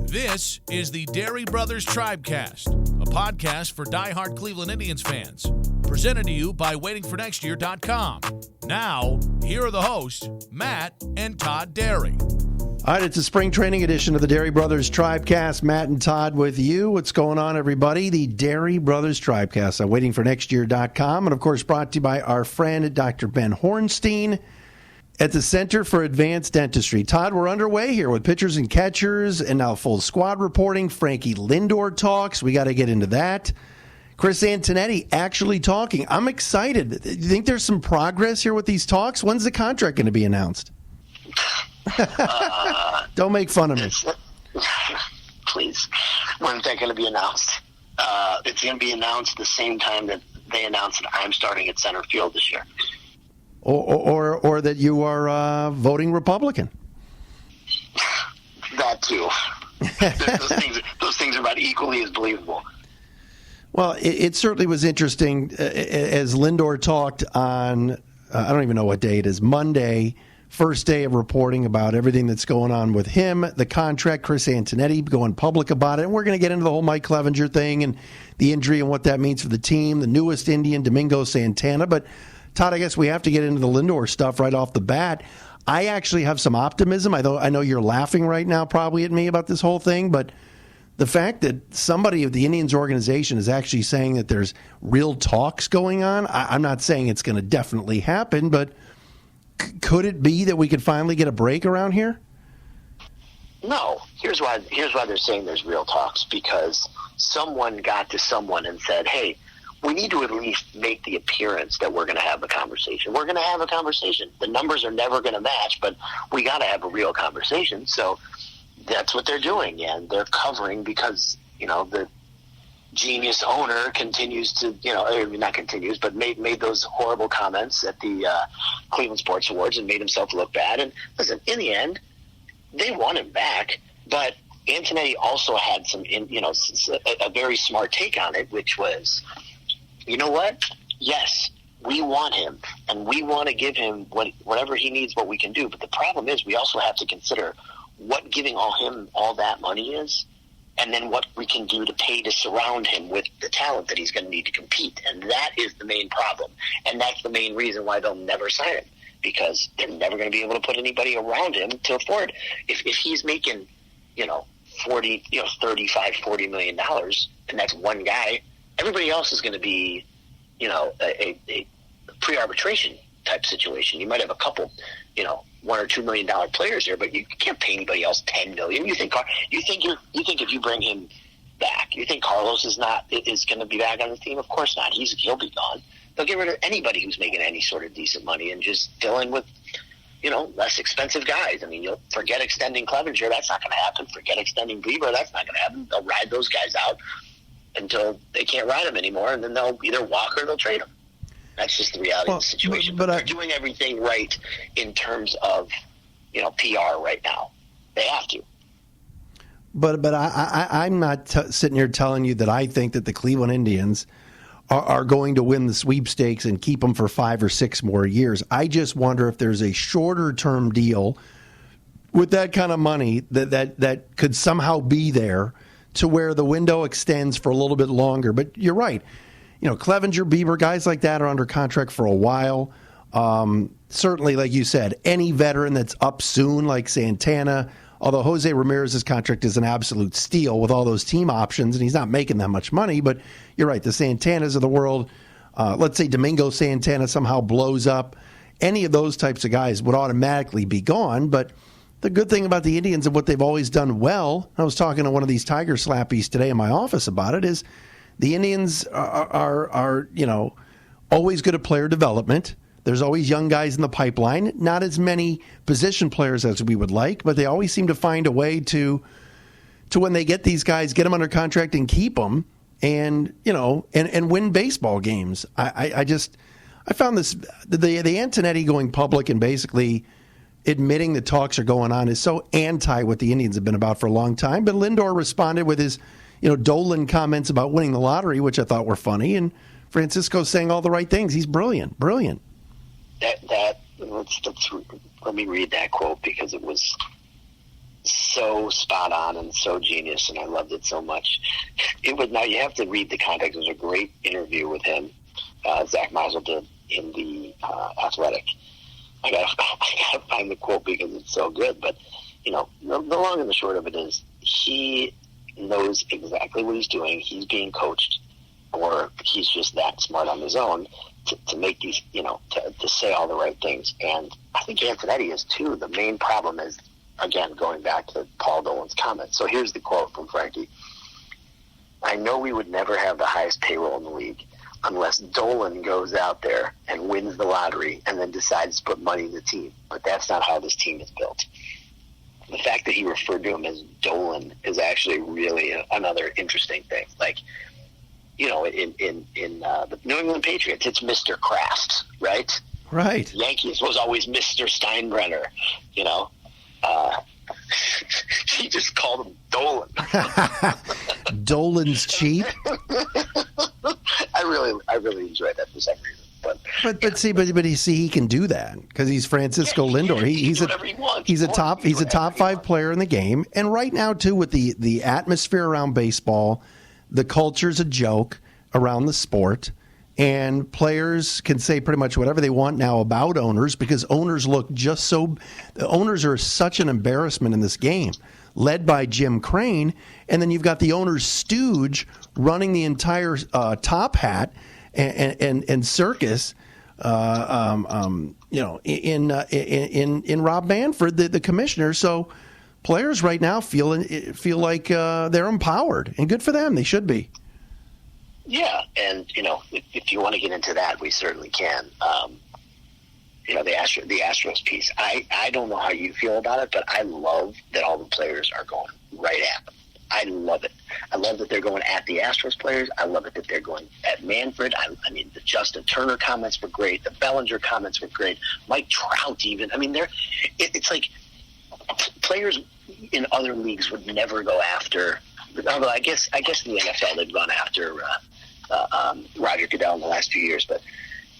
This is the Dery Brothers TribeCast, a podcast for diehard Cleveland Indians fans. Presented to you by waitingfornextyear.com. Now, here are the hosts, Matt and Todd Dery. All right, it's a spring training edition of the Dery Brothers TribeCast. Matt and Todd with you. What's going on, everybody? The Dery Brothers TribeCast on waitingfornextyear.com. And, of course, brought to you by our friend, Dr. Ben Hornstein at the Center for Advanced Dentistry. Todd, we're underway here with pitchers and catchers and now full squad reporting. Frankie Lindor talks. We got to get into that. Chris Antonetti actually talking. I'm excited. Do you think there's some progress here with these talks? When's the contract going to be announced? Don't make fun of me. Please. When's that going to be announced? It's going to be announced the same time that they announced that I'm starting at center field this year. Or that you are voting Republican. That too. those things are about equally as believable. Well, it certainly was interesting as Lindor talked on, I don't even know what day it is, Monday, first day of reporting about everything that's going on with him, the contract, Chris Antonetti going public about it. And we're going to get into the whole Mike Clevenger thing and the injury and what that means for the team, the newest Indian, Domingo Santana. But, Todd, I guess we have to get into the Lindor stuff right off the bat. I actually have some optimism. I know you're laughing right now probably at me about this whole thing, but the fact that somebody of the Indians organization is actually saying that there's real talks going on, I'm not saying it's going to definitely happen, but could it be that we could finally get a break around here? No. Here's why they're saying there's real talks, because someone got to someone and said, hey, we need to at least make the appearance that we're going to have a conversation. We're going to have a conversation. The numbers are never going to match, but we got to have a real conversation. So that's what they're doing, and they're covering because, the genius owner continues to, not continues, but made those horrible comments at the Cleveland Sports Awards and made himself look bad. And listen, in the end, they want him back, but Antonetti also had a very smart take on it, which was, you know what? Yes, we want him, and we want to give him whatever he needs, what we can do. But the problem is we also have to consider what giving him all that money is, and then what we can do to pay to surround him with the talent that he's going to need to compete. And that is the main problem. And that's the main reason why they'll never sign him, because they're never going to be able to put anybody around him to afford. If he's making, $35-40 million, and that's one guy, everybody else is going to be, a pre-arbitration type situation. You might have a couple, $1 or $2 million players here, but you can't pay anybody else $10 million. You think if you bring him back, you think Carlos is going to be back on the team? Of course not. He'll be gone. They'll get rid of anybody who's making any sort of decent money and just fill in with, less expensive guys. I mean, you'll forget extending Clevenger. That's not going to happen. Forget extending Bieber. That's not going to happen. They'll ride those guys out until they can't ride them anymore, and then they'll either walk or they'll trade them. That's just the reality of the situation. But they're doing everything right in terms of, PR right now. They have to. But I'm not sitting here telling you that I think that the Cleveland Indians are going to win the sweepstakes and keep them for 5 or 6 more years. I just wonder if there's a shorter-term deal with that kind of money that could somehow be there to where the window extends for a little bit longer. But you're right. Clevenger, Bieber, guys like that are under contract for a while. Certainly, like you said, any veteran that's up soon, like Santana, although Jose Ramirez's contract is an absolute steal with all those team options, and he's not making that much money. But you're right, the Santanas of the world, let's say Domingo Santana somehow blows up, any of those types of guys would automatically be gone. But the good thing about the Indians and what they've always done well, I was talking to one of these Tiger Slappies today in my office about it, is the Indians are always good at player development. There's always young guys in the pipeline, not as many position players as we would like, but they always seem to find a way to when they get these guys, get them under contract and keep them and win baseball games. I found this, the Antonetti going public and basically admitting the talks are going on is so anti what the Indians have been about for a long time. But Lindor responded with his, Dolan comments about winning the lottery, which I thought were funny. And Francisco's saying all the right things. He's brilliant. Let me read that quote because it was so spot on and so genius, and I loved it so much. Now you have to read the context. It was a great interview with him. Zach Meisel did in the Athletic. I gotta find the quote because it's so good. But the long and the short of it is, he knows exactly what he's doing. He's being coached, or he's just that smart on his own to make these, to say all the right things. And I think Antonetti is too. The main problem is, again, going back to Paul Dolan's comment. So here's the quote from Frankie. "I know we would never have the highest payroll in the league unless Dolan goes out there and wins the lottery and then decides to put money in the team. But that's not how this team is built." The fact that he referred to him as Dolan is actually really another interesting thing. Like, in the New England Patriots, it's Mr. Kraft, right? Right. Yankees was always Mr. Steinbrenner, He just called him Dolan. Dolan's cheap. I really enjoyed that for some reason. But he can do that because he's Francisco Lindor. He's a top 5 player in the game. And right now too, with the atmosphere around baseball, the culture's a joke around the sport, and players can say pretty much whatever they want now about owners because owners the owners are such an embarrassment in this game, led by Jim Crane, and then you've got the owner's stooge running the entire top hat and circus, in Rob Manfred, the commissioner. So players right now feel like they're empowered, and good for them. They should be. Yeah, and if you want to get into that, we certainly can. The Astros piece. I don't know how you feel about it, but I love that all the players are going right at them. I love it. I love that they're going at the Astros players. I love it that they're going at Manfred. I mean, the Justin Turner comments were great. The Bellinger comments were great. Mike Trout even. I mean, it's like players in other leagues would never go after. Although I guess in the NFL they've gone after Roger Goodell in the last few years, but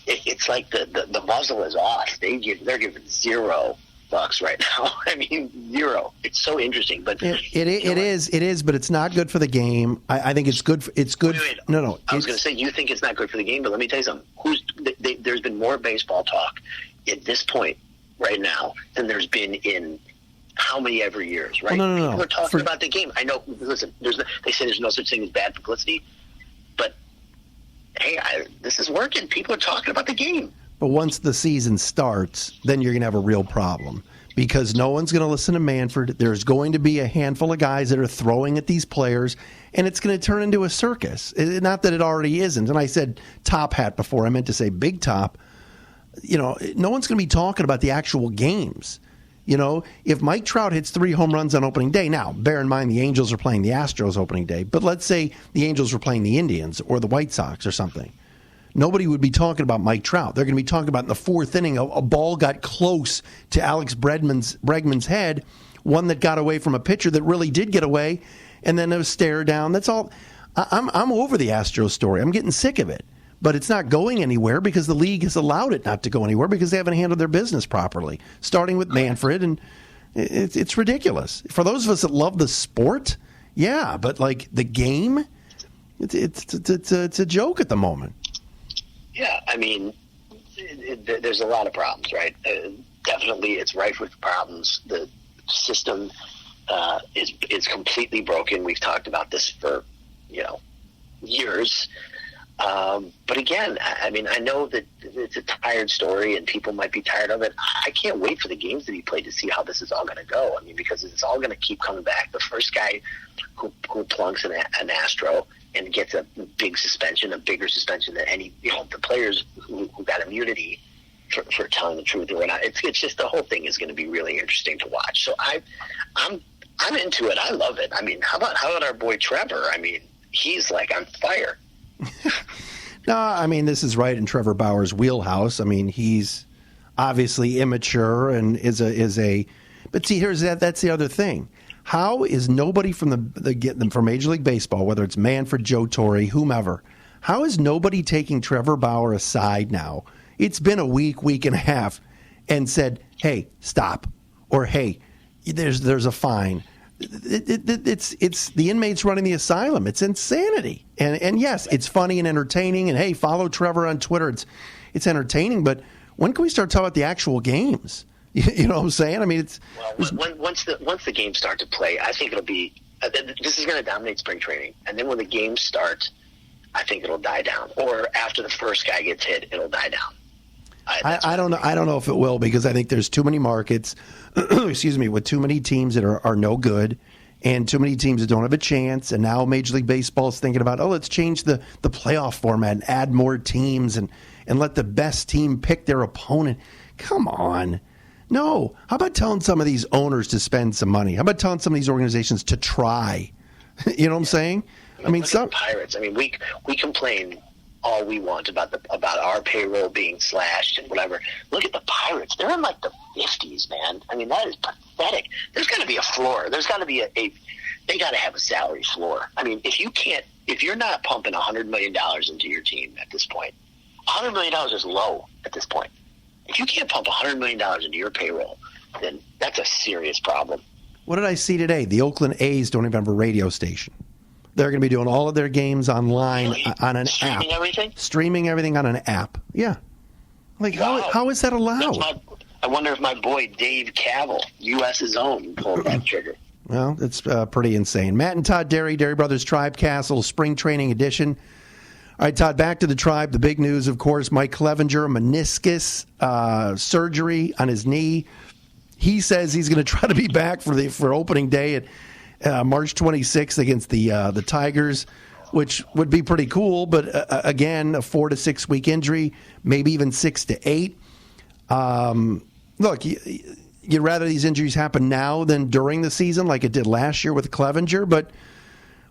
it's like the muzzle is off. They're giving $0 right now. I mean, 0. It's so interesting, but it is, but it's not good for the game. I think it's good. It's good. Wait. No. I was going to say you think it's not good for the game, but let me tell you something. There's been more baseball talk at this point right now than there's been in how many ever years, right? Well, no. People are talking about the game. I know. Listen, they say there's no such thing as bad publicity, but hey, this is working. People are talking about the game. But once the season starts, then you're going to have a real problem because no one's going to listen to Manfred. There's going to be a handful of guys that are throwing at these players, and it's going to turn into a circus. Not that it already isn't. And I said top hat before. I meant to say big top. No one's going to be talking about the actual games. If Mike Trout hits 3 home runs on opening day, now, bear in mind the Angels are playing the Astros opening day, but let's say the Angels were playing the Indians or the White Sox or something. Nobody would be talking about Mike Trout. They're going to be talking about in the 4th inning, a ball got close to Alex Bregman's head, one that got away from a pitcher that really did get away, and then a stare down. That's all. I'm over the Astros story. I'm getting sick of it. But it's not going anywhere because the league has allowed it not to go anywhere because they haven't handled their business properly, starting with Manfred, and it's ridiculous. For those of us that love the sport, yeah, but like the game, it's a joke at the moment. Yeah, I mean, there's a lot of problems, right? Definitely, it's rife with problems. The system is completely broken. We've talked about this for years. But again, I mean, I know that it's a tired story and people might be tired of it. I can't wait for the games to be played to see how this is all going to go. I mean, because it's all going to keep coming back. The first guy who plunks an Astro and gets a big suspension, a bigger suspension than any, the players who got immunity for telling the truth or not. It's just the whole thing is going to be really interesting to watch. So I'm into it. I love it. I mean, how about our boy Trevor? I mean, he's like on fire. No, I mean, this is right in Trevor Bauer's wheelhouse. I mean, he's obviously immature and is a. But see, that's the other thing. How is nobody from from Major League Baseball, whether it's Manfred, Joe Torre, whomever, how is nobody taking Trevor Bauer aside now? It's been a week and a half, and said, "Hey, stop," or "Hey, there's a fine. It's the inmates running the asylum. It's insanity. And yes, it's funny and entertaining. And hey, follow Trevor on Twitter. It's entertaining. But when can we start talking about the actual games? You know what I'm saying? I mean, once the games start to play, I think it'll be. This is going to dominate spring training, and then when the games start, I think it'll die down. Or after the first guy gets hit, it'll die down. I don't know. I don't know if it will, because I think there's too many markets. Excuse me, with too many teams that are no good, and too many teams that don't have a chance. And now Major League Baseball is thinking about, let's change the playoff format and add more teams and let the best team pick their opponent. Come on. No. How about telling some of these owners to spend some money? How about telling some of these organizations to try? You know what I'm saying? I mean, some Pirates. I mean, we complain all we want about our payroll being slashed and whatever. Look at the Pirates; they're in like the 50s, man. I mean, that is pathetic. There's got to be a floor. There's got to be they got to have a salary floor. I mean, if you're not pumping $100 million into your team at this point, $100 million is low at this point. If you can't pump $100 million into your payroll, then that's a serious problem. What did I see today? The Oakland A's don't even have a radio station. They're going to be doing all of their games online on an app. Streaming everything? Streaming everything on an app. Yeah. Like, wow. How is that allowed? I wonder if my boy Dave Cavill, US's own, pulled that trigger. Well, it's pretty insane. Matt and Todd Dery Brothers TribeCast, spring training edition. All right, Todd, back to the Tribe. The big news, of course, Mike Clevenger, meniscus surgery on his knee. He says he's going to try to be back for opening day at March 26th against the Tigers, which would be pretty cool. But again, a 4 to 6 week injury, maybe even 6 to 8. Look, you'd rather these injuries happen now than during the season, like it did last year with Clevenger. But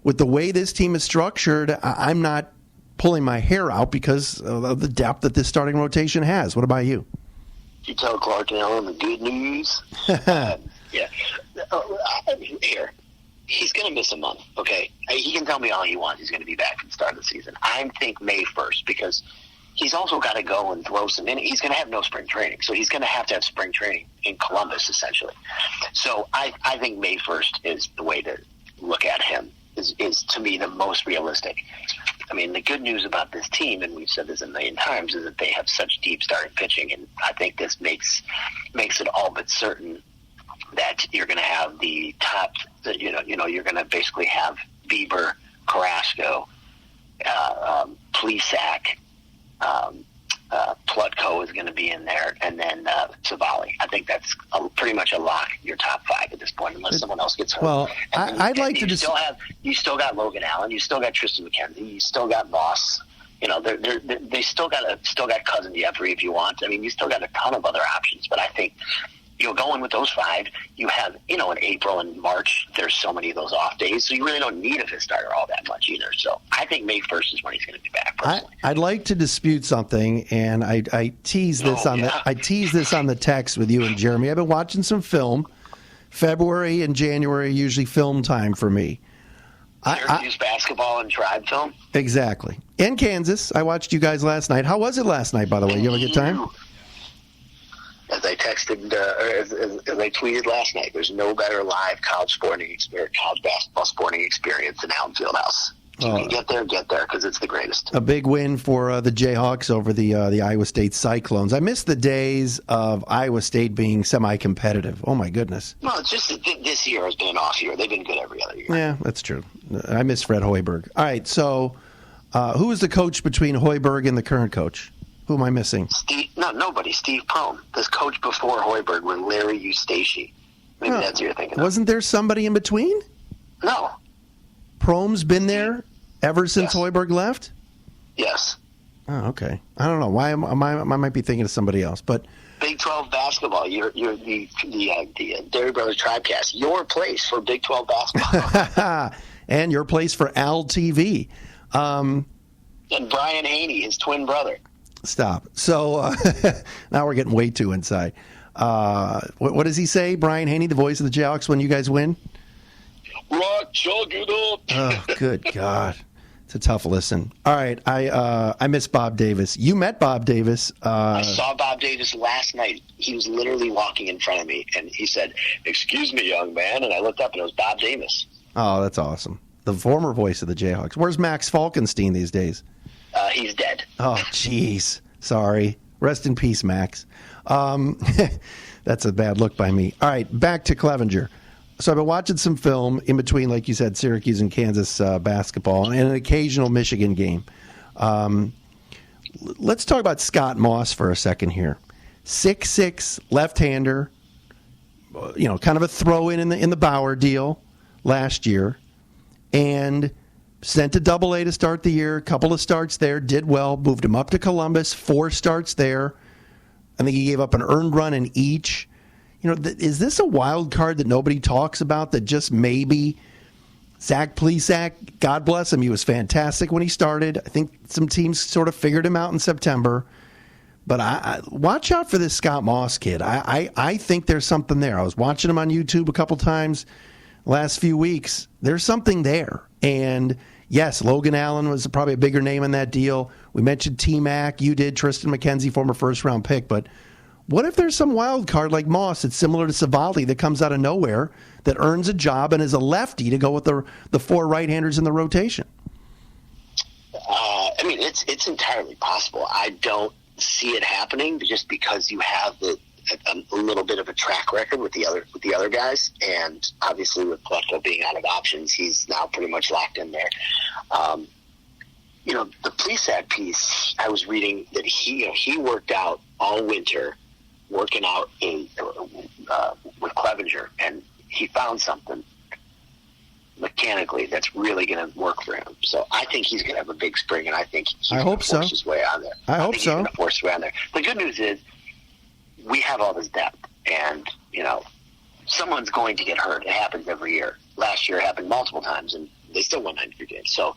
with the way this team is structured, I'm not pulling my hair out because of the depth that this starting rotation has. What about you? You tell Clark Allen the good news. Yeah. Here. He's going to miss a month, okay? He can tell me all he wants. He's going to be back for the start of the season. I think May 1st, because he's also got to go and throw some in. He's going to have no spring training, so he's going to have spring training in Columbus, essentially. So I think May 1st is the way to look at him, is to me the most realistic. I mean, the good news about this team, and we've said this a million times, is that they have such deep starting pitching, and I think this makes it all but certain that you're going to have the top. You're going to basically have Bieber, Carrasco, Plesac, Plutko is going to be in there, and then Savali. I think that's pretty much a lock. Your top 5 at this point, unless someone else gets hurt. Well, I'd like to you still got Logan Allen, you still got Tristan McKenzie, you still got Moss. You know, they still got Cousin Jeffrey if you want. I mean, you still got a ton of other options, but I think going with those 5, you have, in April and March, there's so many of those off days, so you really don't need a fifth starter all that much either. So I think May 1st is when he's going to be back, personally. I'd like to dispute something, and I tease this on the text with you and Jeremy. I've been watching some film. February and January are usually film time for me. Syracuse basketball and Tribe film? Exactly. In Kansas. I watched you guys last night. How was it last night, by the way? You have a good time? As I texted, as I tweeted last night, there's no better live college basketball sporting experience than Allen Fieldhouse. If you can get there, because it's the greatest. A big win for the Jayhawks over the Iowa State Cyclones. I miss the days of Iowa State being semi-competitive. Oh, my goodness. Well, it's just this year has been an off year. They've been good every other year. Yeah, that's true. I miss Fred Hoiberg. All right, so who is the coach between Hoiberg and the current coach? Who am I missing? Nobody. Steve Prohm. This coach before Hoiberg was Larry Eustace. Maybe that's who you're thinking of. Wasn't there somebody in between? No. Prohm's been there ever since Hoiberg left? Yes. Oh, okay. I don't know. Why I might be thinking of somebody else, but Big 12 basketball. You're the Dery Brothers TribeCast. Your place for Big 12 basketball. And your place for Al TV. And Brian Haney, his twin brother. Stop. So now we're getting way too inside. What does he say, Brian Haney, the voice of the Jayhawks, when you guys win? Rock, chug it up. Oh, good God. It's a tough listen. All right, I miss Bob Davis. You met Bob Davis. I saw Bob Davis last night. He was literally walking in front of me, and he said, "Excuse me, young man," and I looked up, and it was Bob Davis. Oh, that's awesome. The former voice of the Jayhawks. Where's Max Falkenstein these days? He's dead. Oh, jeez. Sorry. Rest in peace, Max. That's a bad look by me. All right, back to Clevenger. So I've been watching some film in between, like you said, Syracuse and Kansas basketball, and an occasional Michigan game. Let's talk about Scott Moss for a second here. 6'6", left-hander, kind of a throw-in in the Bauer deal last year, and sent to Double-A to start the year. A couple of starts there, did well, moved him up to Columbus, 4 starts there. I think he gave up an earned run in each. Is this a wild card that nobody talks about, that just maybe Zach Plesac, God bless him, he was fantastic when he started. I think some teams sort of figured him out in September. But I watch out for this Scott Moss kid. I think there's something there. I was watching him on YouTube a couple times last few weeks. There's something there. And, yes, Logan Allen was probably a bigger name in that deal. We mentioned T-Mac. You did, Tristan McKenzie, former first-round pick. But what if there's some wild card like Moss that's similar to Savalli that comes out of nowhere, that earns a job and is a lefty to go with the 4 right-handers in the rotation? It's entirely possible. I don't see it happening just because you have a little bit of a track record with the other guys, and obviously with Klepko being out of options, he's now pretty much locked in there. The Plesac piece, I was reading that he worked out all winter, working out with Clevenger, and he found something mechanically that's really going to work for him. So I think he's going to have a big spring, and I think he's going to force his way on there. I hope think so. He's going to force his way on there. The good news is we have all this depth, and someone's going to get hurt. It happens every year. Last year it happened multiple times, and they still won 93 games. So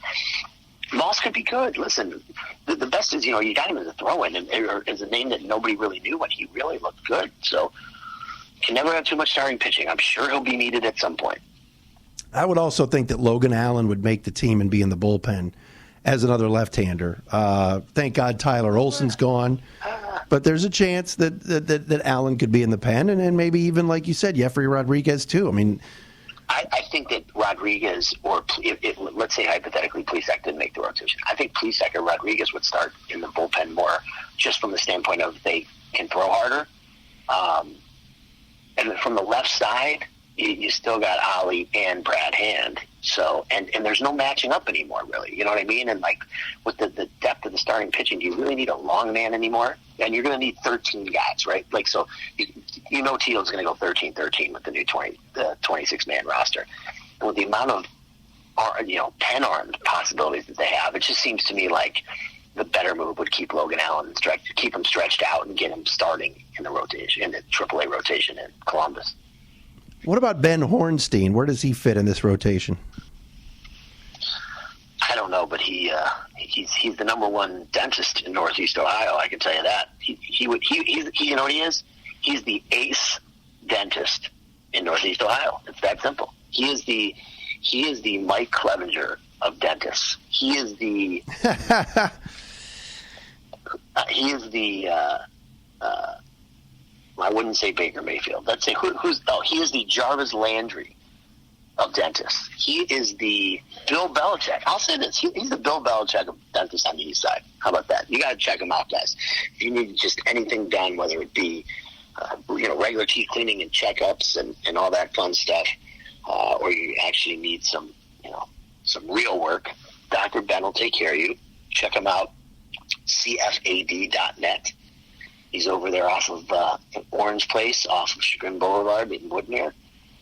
Moss could be good. Listen, the best is, you got him as a throw-in, or as a name that nobody really knew when he really looked good. So can never have too much starting pitching. I'm sure he'll be needed at some point. I would also think that Logan Allen would make the team and be in the bullpen as another left-hander. Thank God Tyler Olson's gone. But there's a chance that Allen could be in the pen, and maybe even, like you said, Jeffrey Rodriguez, too. I think that Rodriguez, or if let's say hypothetically Plesac didn't make the rotation, I think Plesac or Rodriguez would start in the bullpen more, just from the standpoint of they can throw harder. And then from the left side, you still got Ollie and Brad Hand. So, and there's no matching up anymore, really. You know what I mean? And, with the depth of the starting pitching, do you really need a long man anymore? And you're going to need 13 guys, right? So, Teal's going to go 13-13 with the new 26-man roster. And with the amount of, pen-armed possibilities that they have, it just seems to me like the better move would keep Logan Allen keep him stretched out and get him starting in the rotation, in the AAA rotation in Columbus. What about Ben Hornstein? Where does he fit in this rotation? I don't know, but he's the number one dentist in Northeast Ohio. I can tell you that. He you know what he is? He's the ace dentist in Northeast Ohio. It's that simple. He is the Mike Clevenger of dentists. He is the I wouldn't say Baker Mayfield. Let's say he is the Jarvis Landry of dentists. He is the Bill Belichick. I'll say this. He's the Bill Belichick of dentists on the east side. How about that? You got to check him out, guys. If you need just anything done, whether it be regular teeth cleaning and checkups and all that fun stuff, or you actually need some real work, Dr. Ben will take care of you. Check him out, cfad.net. He's over there off of Orange Place, off of Chagrin Boulevard in Woodmere.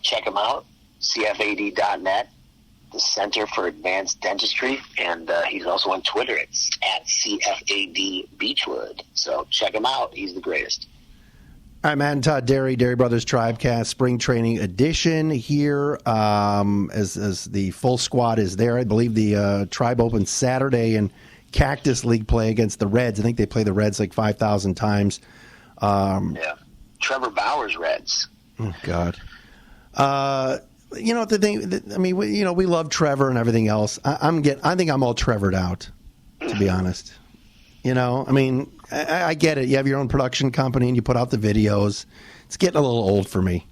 Check him out, cfad.net, the Center for Advanced Dentistry. And he's also on Twitter. It's at CFAD Beechwood. So check him out. He's the greatest. All right, Matt and Todd, Dery Brothers TribeCast, Spring Training Edition here, as the full squad is there. I believe the Tribe opens Saturday in Cactus League play against the Reds. I think they play the Reds 5,000 times. Yeah. Trevor Bauer's Reds. Oh, God. You know, the thing. I mean, we love Trevor and everything else. I think I'm all Trevored out, to be honest. You know, I mean, I get it. You have your own production company and you put out the videos. It's getting a little old for me.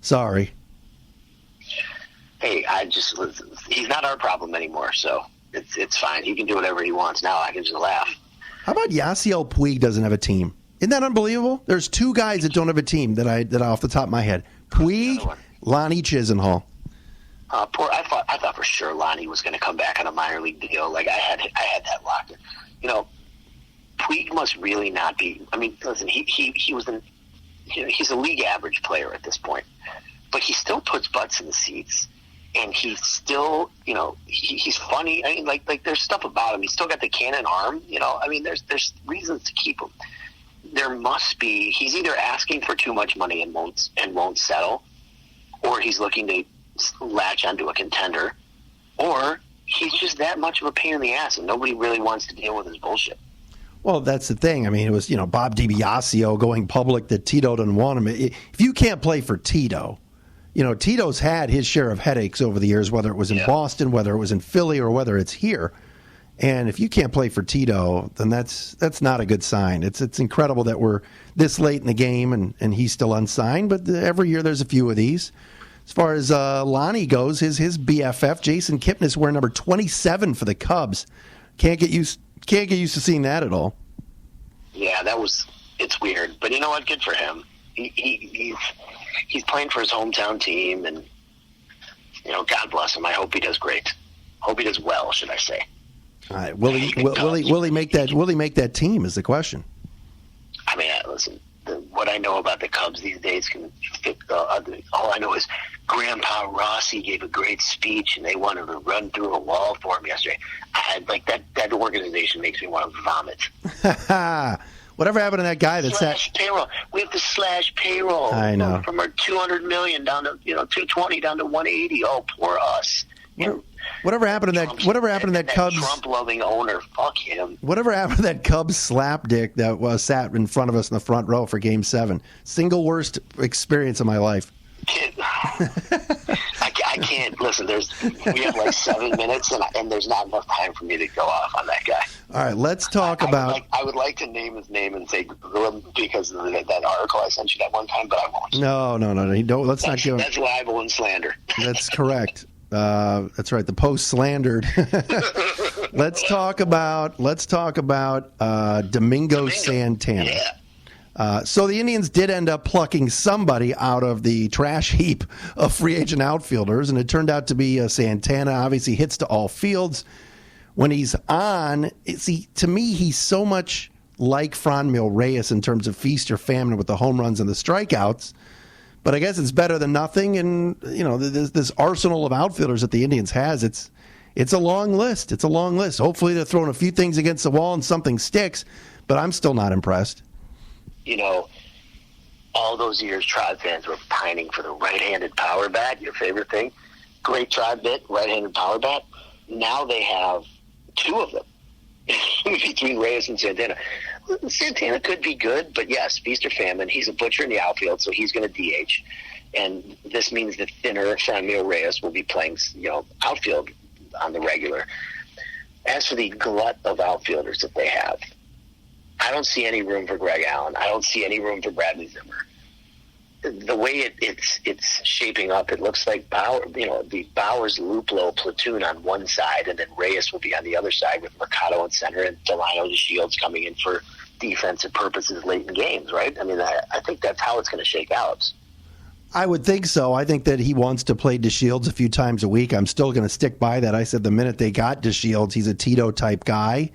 Sorry. Hey, he's not our problem anymore, so it's fine. He can do whatever he wants now. I can just laugh. How about Yasiel Puig doesn't have a team? Isn't that unbelievable? There's two guys that don't have a team that I off the top of my head. Puig, Lonnie Chisenhall. I thought for sure Lonnie was going to come back on a minor league deal. Like I had that locked in. You know, Puig must really not be. I mean, listen, he was he's a league average player at this point, but he still puts butts in the seats, and he's still, you know, he's funny. I mean, like there's stuff about him. He's still got the cannon arm. You know, I mean, there's reasons to keep him. There must be. He's either asking for too much money and won't settle, or he's looking to latch onto a contender, or he's just that much of a pain in the ass, and nobody really wants to deal with his bullshit. Well, that's the thing. I mean, it was, you know, Bob DiBiasio going public that Tito didn't want him. If you can't play for Tito, you know, Tito's had his share of headaches over the years, whether it was in Boston, whether it was in Philly, or whether it's here. And if you can't play for Tito, then that's not a good sign. It's incredible that we're this late in the game and he's still unsigned, but every year there's a few of these. As far as Lonnie goes, his BFF, Jason Kipnis, wearing number 27 for the Cubs. Can't get used to seeing that at all. Yeah, it's weird. But you know what? Good for him. He's playing for his hometown team, and, you know, God bless him. I hope he does great. Hope he does well, should I say. All right. Will he make that team is the question. I mean, listen, what I know about the Cubs these days can fit. All I know is Grandpa Rossi gave a great speech, and they wanted to run through a wall for him yesterday. That organization makes me want to vomit. Whatever happened to that guy that slash payroll? We have to slash payroll. I know. From our $200 million down to 220 down to 180. Oh, poor us. Whatever happened to that Cubs Trump-loving owner? Fuck him. Whatever happened to that Cubs slapdick that sat in front of us in the front row for Game 7? Single worst experience of my life. I can't listen. We have like 7 minutes, and there's not enough time for me to go off on that guy. All right, let's talk about. I would like to name his name and say because of that article I sent you that one time, but I won't. No. Let's not do it. That's libel and slander. That's correct. That's right. The Post slandered. Let's talk about Domingo Santana. Yeah. So the Indians did end up plucking somebody out of the trash heap of free agent outfielders, and it turned out to be Santana. Obviously hits to all fields. When he's on, to me, he's so much like Franmil Reyes in terms of feast or famine with the home runs and the strikeouts. But I guess it's better than nothing. And, you know, this arsenal of outfielders that the Indians has, it's a long list. It's a long list. Hopefully they're throwing a few things against the wall and something sticks, but I'm still not impressed. You know, all those years Tribe fans were pining for the right-handed power bat, your favorite thing. Great Tribe bit, right-handed power bat. Now they have two of them between Reyes and Santana. Santana could be good, but yes, feast or famine. He's a butcher in the outfield, so he's going to DH. And this means that thinner Franmil Reyes will be playing, you know, outfield on the regular. As for the glut of outfielders that they have, I don't see any room for Greg Allen. I don't see any room for Bradley Zimmer. The way it's shaping up, it looks like the Bowers-Luplow platoon on one side, and then Reyes will be on the other side with Mercado in center and Delino DeShields coming in for defensive purposes late in games, right? I mean, I think that's how it's going to shake out. I would think so. I think that he wants to play DeShields a few times a week. I'm still going to stick by that. I said the minute they got DeShields, he's a Tito-type guy.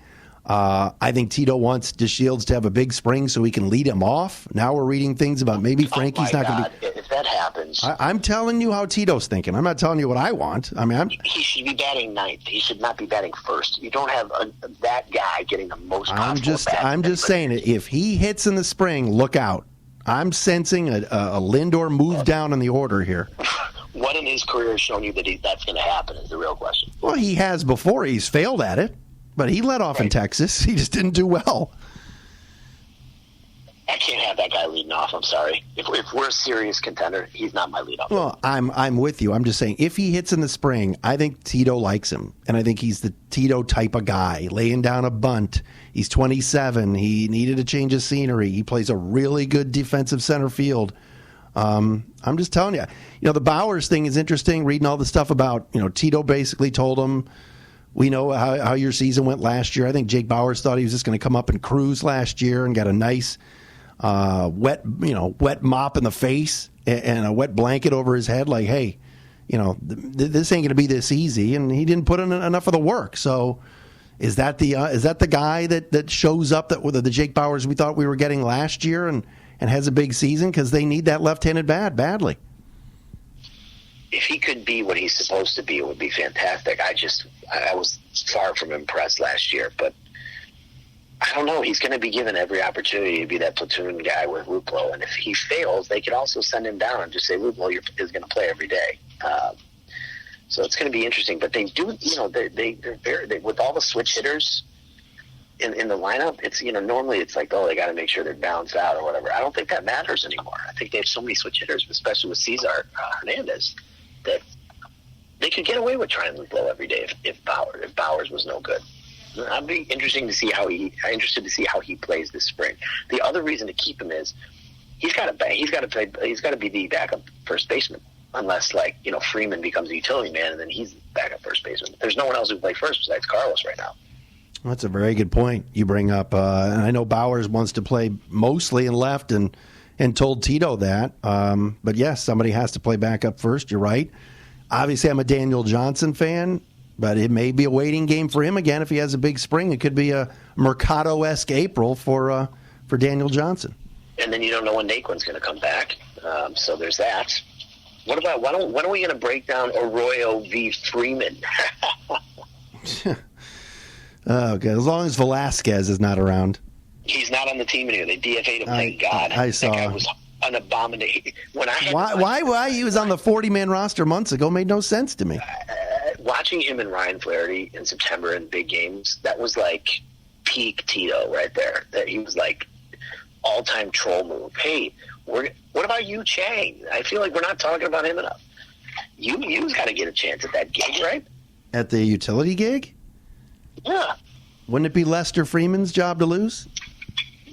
I think Tito wants DeShields to have a big spring so he can lead him off. Now we're reading things about maybe Frankie's not going to be. If that happens, I'm telling you how Tito's thinking. I'm not telling you what I want. I mean, he should be batting ninth. He should not be batting first. You don't have that guy getting the most. I'm just saying it. If he hits in the spring, look out. I'm sensing a Lindor move down in the order here. What in his career has shown you that that's going to happen is the real question. Well, he has before. He's failed at it. But he let off in Texas. He just didn't do well. I can't have that guy leading off. I'm sorry. If we're a serious contender, he's not my leadoff. Well, I'm with you. I'm just saying, if he hits in the spring, I think Tito likes him, and I think he's the Tito type of guy, laying down a bunt. He's 27. He needed a change of scenery. He plays a really good defensive center field. I'm just telling you. The Bowers thing is interesting. Reading all the stuff about, Tito basically told him, we know how your season went last year. I think Jake Bowers thought he was just going to come up and cruise last year and got a nice wet mop in the face and a wet blanket over his head. Like, hey, this ain't going to be this easy. And he didn't put in enough of the work. So is that the guy that shows up that with the Jake Bowers we thought we were getting last year and has a big season? Because they need that left-handed bat badly. If he could be what he's supposed to be, it would be fantastic. I was far from impressed last year, but I don't know. He's going to be given every opportunity to be that platoon guy with Luplo, and if he fails, they could also send him down and just say, Luplo is going to play every day. So it's going to be interesting. But they do, they're very, with all the switch hitters in the lineup, it's, normally it's like, oh, they got to make sure they're balanced out or whatever. I don't think that matters anymore. I think they have so many switch hitters, especially with Cesar Hernandez, that they could get away with trying Luplo every day if Bowers was no good. I'd be interested to see how he plays this spring. The other reason to keep him is he's got to be the backup first baseman, unless Freeman becomes a utility man and then he's the backup first baseman. There's no one else who can play first besides Carlos right now. That's a very good point you bring up. And I know Bowers wants to play mostly in left and told Tito that. But yes, somebody has to play backup first. You're right. Obviously, I'm a Daniel Johnson fan. But it may be a waiting game for him again if he has a big spring. It could be a Mercado-esque April for Daniel Johnson. And then you don't know when Naquin's going to come back. So there's that. What about when are we going to break down Arroyo v. Freeman? Oh, good. As long as Velasquez is not around. He's not on the team anymore. They DFA'd him. Thank God. I saw. That guy was an abomination. Why he was on the 40-man roster months ago made no sense to me. Watching him and Ryan Flaherty in September in big games, that was like peak Tito right there. That he was like all-time troll move. Hey, what about Yu Chang? I feel like we're not talking about him enough. Yu's got to get a chance at that gig, right? At the utility gig? Yeah. Wouldn't it be Lester Freeman's job to lose?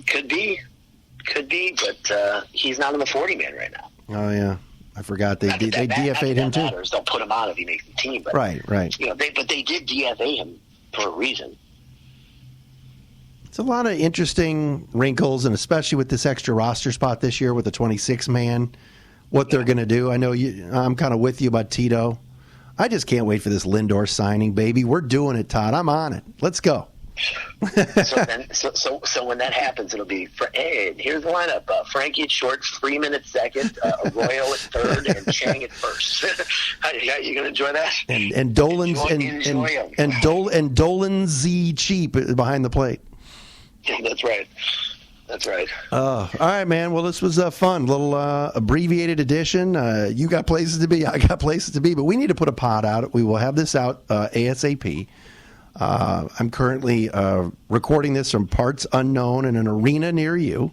Could be, but he's not on the 40-man right now. Oh, yeah. I forgot they DFA'd him too. They'll put him on if he makes the team. But, right. But they did DFA him for a reason. It's a lot of interesting wrinkles, and especially with this extra roster spot this year with the 26-man, what they're going to do. I know I'm kind of with you about Tito. I just can't wait for this Lindor signing, baby. We're doing it, Todd. I'm on it. Let's go. So when that happens, it'll be hey, here's the lineup: Frankie at short, Freeman at second, Arroyo at third, and Chang at first. You gonna enjoy that? And Dolan's and Dolan Z cheap behind the plate. Yeah, that's right. All right, man. Well, this was a fun little abbreviated edition. You got places to be, I got places to be, but we need to put a pod out. We will have this out ASAP. I'm currently recording this from parts unknown in an arena near you,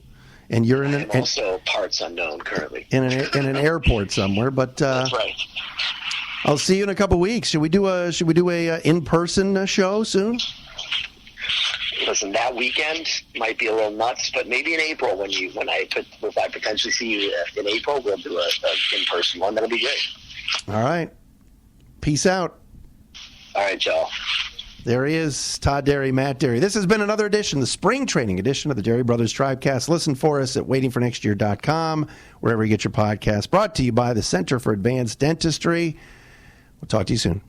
and you're in also parts unknown currently in an airport somewhere. But that's right. I'll see you in a couple weeks. Should we do a in-person show soon? Listen, that weekend might be a little nuts, but maybe in April if I potentially see you in April, we'll do a in-person one. That'll be great. All right. Peace out. All right, y'all. There he is, Todd Dery, Matt Dery. This has been another edition, the spring training edition of the Dery Brothers TribeCast. Listen for us at waitingfornextyear.com, wherever you get your podcasts. Brought to you by the Center for Advanced Dentistry. We'll talk to you soon.